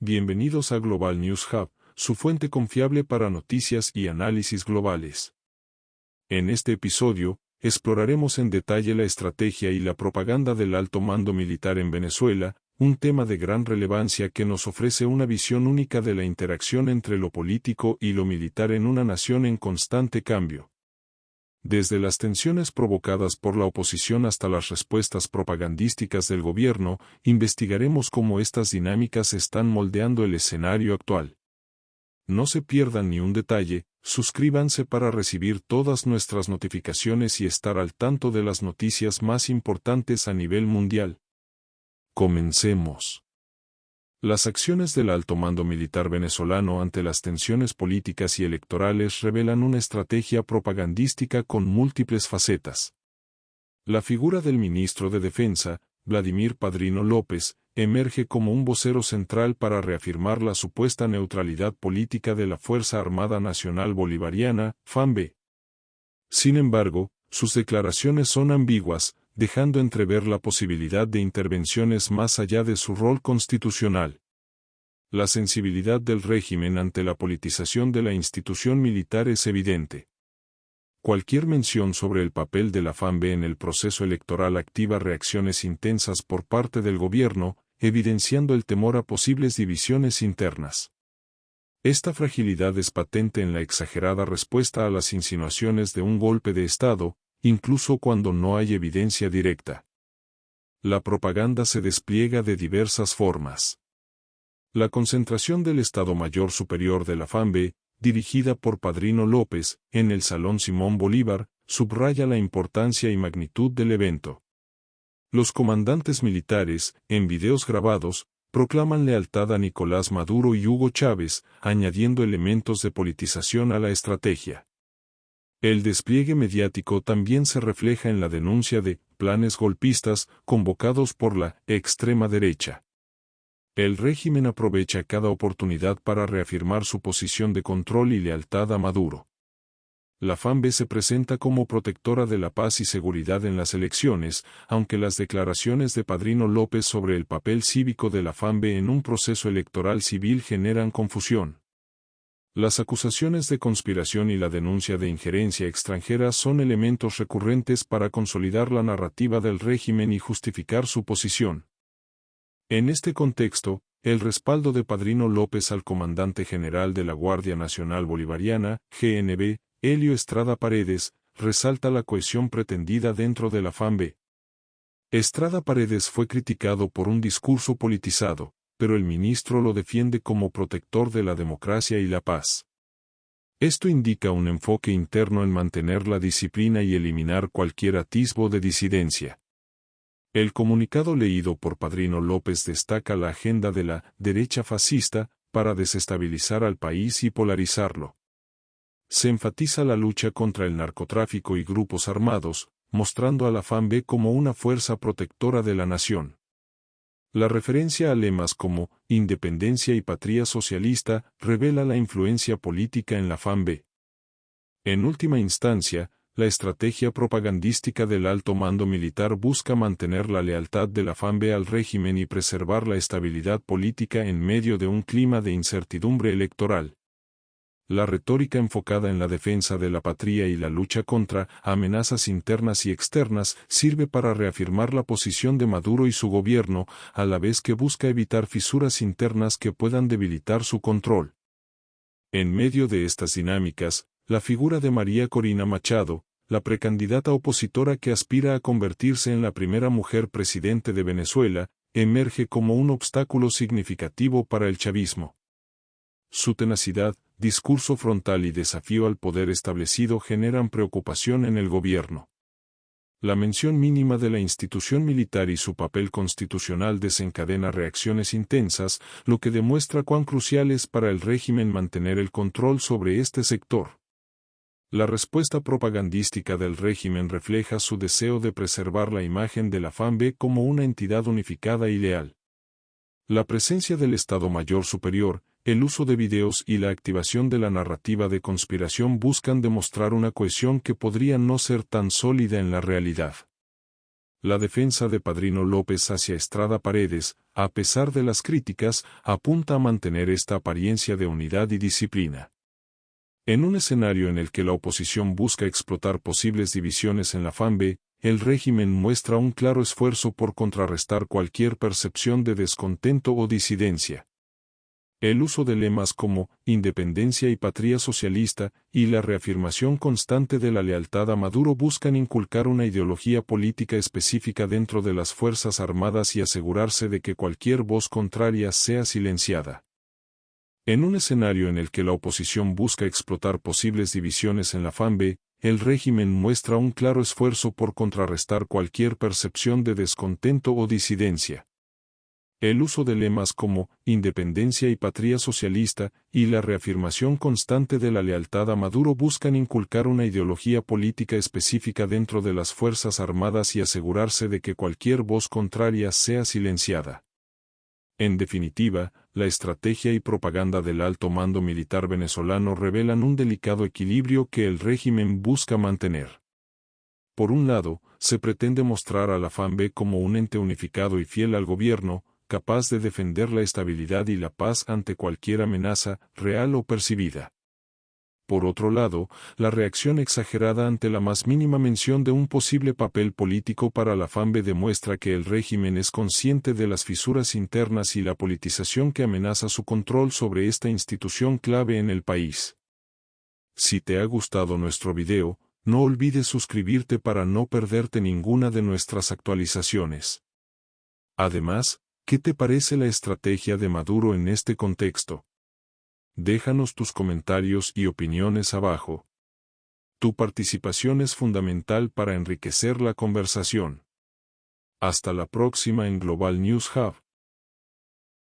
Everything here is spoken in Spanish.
Bienvenidos a Global News Hub, su fuente confiable para noticias y análisis globales. En este episodio, exploraremos en detalle la estrategia y la propaganda del alto mando militar en Venezuela, un tema de gran relevancia que nos ofrece una visión única de la interacción entre lo político y lo militar en una nación en constante cambio. Desde las tensiones provocadas por la oposición hasta las respuestas propagandísticas del gobierno, investigaremos cómo estas dinámicas están moldeando el escenario actual. No se pierdan ni un detalle, suscríbanse para recibir todas nuestras notificaciones y estar al tanto de las noticias más importantes a nivel mundial. Comencemos. Las acciones del alto mando militar venezolano ante las tensiones políticas y electorales revelan una estrategia propagandística con múltiples facetas. La figura del ministro de Defensa, Vladimir Padrino López, emerge como un vocero central para reafirmar la supuesta neutralidad política de la Fuerza Armada Nacional Bolivariana, FARC. Sin embargo, sus declaraciones son ambiguas, dejando entrever la posibilidad de intervenciones más allá de su rol constitucional. La sensibilidad del régimen ante la politización de la institución militar es evidente. Cualquier mención sobre el papel de la FARC en el proceso electoral activa reacciones intensas por parte del gobierno, evidenciando el temor a posibles divisiones internas. Esta fragilidad es patente en la exagerada respuesta a las insinuaciones de un golpe de Estado, incluso cuando no hay evidencia directa. La propaganda se despliega de diversas formas. La concentración del Estado Mayor Superior de la FARC, dirigida por Padrino López, en el Salón Simón Bolívar, subraya la importancia y magnitud del evento. Los comandantes militares, en videos grabados, proclaman lealtad a Nicolás Maduro y Hugo Chávez, añadiendo elementos de politización a la estrategia. El despliegue mediático también se refleja en la denuncia de planes golpistas convocados por la extrema derecha. El régimen aprovecha cada oportunidad para reafirmar su posición de control y lealtad a Maduro. La FARC se presenta como protectora de la paz y seguridad en las elecciones, aunque las declaraciones de Padrino López sobre el papel cívico de la FARC en un proceso electoral civil generan confusión. Las acusaciones de conspiración y la denuncia de injerencia extranjera son elementos recurrentes para consolidar la narrativa del régimen y justificar su posición. En este contexto, el respaldo de Padrino López al comandante general de la Guardia Nacional Bolivariana, GNB, Helio Estrada Paredes, resalta la cohesión pretendida dentro de la FARC. Estrada Paredes fue criticado por un discurso politizado, pero el ministro lo defiende como protector de la democracia y la paz. Esto indica un enfoque interno en mantener la disciplina y eliminar cualquier atisbo de disidencia. El comunicado leído por Padrino López destaca la agenda de la derecha fascista para desestabilizar al país y polarizarlo. Se enfatiza la lucha contra el narcotráfico y grupos armados, mostrando a la FARC como una fuerza protectora de la nación. La referencia a lemas como independencia y patria socialista revela la influencia política en la FARC. En última instancia, la estrategia propagandística del alto mando militar busca mantener la lealtad de la FARC al régimen y preservar la estabilidad política en medio de un clima de incertidumbre electoral. La retórica enfocada en la defensa de la patria y la lucha contra amenazas internas y externas sirve para reafirmar la posición de Maduro y su gobierno, a la vez que busca evitar fisuras internas que puedan debilitar su control. En medio de estas dinámicas, la figura de María Corina Machado, la precandidata opositora que aspira a convertirse en la primera mujer presidente de Venezuela, emerge como un obstáculo significativo para el chavismo. Su tenacidad, discurso frontal y desafío al poder establecido generan preocupación en el gobierno. La mención mínima de la institución militar y su papel constitucional desencadena reacciones intensas, lo que demuestra cuán crucial es para el régimen mantener el control sobre este sector. La respuesta propagandística del régimen refleja su deseo de preservar la imagen de la FARC como una entidad unificada y leal. La presencia del Estado Mayor Superior, el uso de videos y la activación de la narrativa de conspiración buscan demostrar una cohesión que podría no ser tan sólida en la realidad. La defensa de Padrino López hacia Estrada Paredes, a pesar de las críticas, apunta a mantener esta apariencia de unidad y disciplina. En un escenario en el que la oposición busca explotar posibles divisiones en la FAMB, el régimen muestra un claro esfuerzo por contrarrestar cualquier percepción de descontento o disidencia. El uso de lemas como independencia y patria socialista y la reafirmación constante de la lealtad a Maduro buscan inculcar una ideología política específica dentro de las Fuerzas Armadas y asegurarse de que cualquier voz contraria sea silenciada. En un escenario en el que la oposición busca explotar posibles divisiones en la FAMB, el régimen muestra un claro esfuerzo por contrarrestar cualquier percepción de descontento o disidencia. El uso de lemas como independencia y patria socialista y la reafirmación constante de la lealtad a Maduro buscan inculcar una ideología política específica dentro de las Fuerzas Armadas y asegurarse de que cualquier voz contraria sea silenciada. En definitiva, la estrategia y propaganda del alto mando militar venezolano revelan un delicado equilibrio que el régimen busca mantener. Por un lado, se pretende mostrar a la FAMB como un ente unificado y fiel al gobierno, capaz de defender la estabilidad y la paz ante cualquier amenaza, real o percibida. Por otro lado, la reacción exagerada ante la más mínima mención de un posible papel político para la FAMB demuestra que el régimen es consciente de las fisuras internas y la politización que amenaza su control sobre esta institución clave en el país. Si te ha gustado nuestro video, no olvides suscribirte para no perderte ninguna de nuestras actualizaciones. Además, ¿qué te parece la estrategia de Maduro en este contexto? Déjanos tus comentarios y opiniones abajo. Tu participación es fundamental para enriquecer la conversación. Hasta la próxima en Global News Hub.